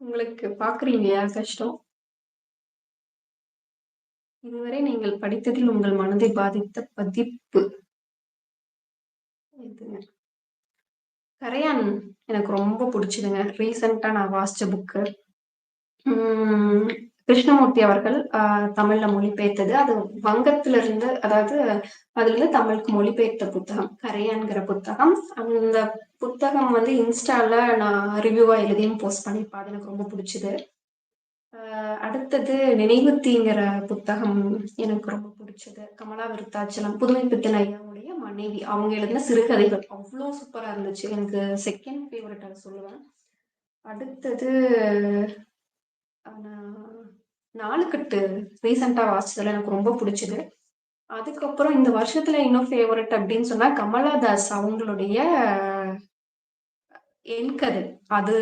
உங்களுக்கு பார்க்குறீங்களா கஷ்டம்? இதுவரை நீங்கள் படித்ததில் உங்கள் மனதை பாதித்த பதிப்பு எதுங்க? கரையான் எனக்கு ரொம்ப புடிச்சதுங்க. ரீசென்ட்டா நான் வாசிச்ச புக்கு. ம் கிருஷ்ணமூர்த்தி அவர்கள் தமிழ்ல மொழிபெயர்த்தது. அது வங்கத்திலிருந்து அதாவது அதுலருந்து தமிழுக்கு மொழிபெயர்த்த புத்தகம். கரையான்ங்கிற புத்தகம். அந்த புத்தகம் வந்து இன்ஸ்டால நான் ரிவ்யூவா எழுதியும் போஸ்ட் பண்ணியிருப்பேன். அது எனக்கு ரொம்ப புடிச்சது. அடுத்தது நினைவுத்தீங்கிற புத்தகம் எனக்கு ரொம்ப பிடிச்சது. கமலா விருத்தாச்சலம், புதுமைப்பித்தன் ஐயாவுடைய மனைவி. அவங்க எழுதின சிறுகதைகள். அவ்ளோ சூப்பரா இருந்துச்சு. எனக்கு செகண்ட் ஃபேவரைட் அத சொல்லுவேன். அடுத்தது நான் நாலுக்கட்டு ரீசென்ட்டா வாசிச்சதுல எனக்கு ரொம்ப புடிச்சது. அதுக்கப்புறம் இந்த வருஷத்துல இன்னும் ஃபேவரைட் அப்படின்னு சொன்னா, கமலா தாஸ் அவங்களுடைய என் கதை. அது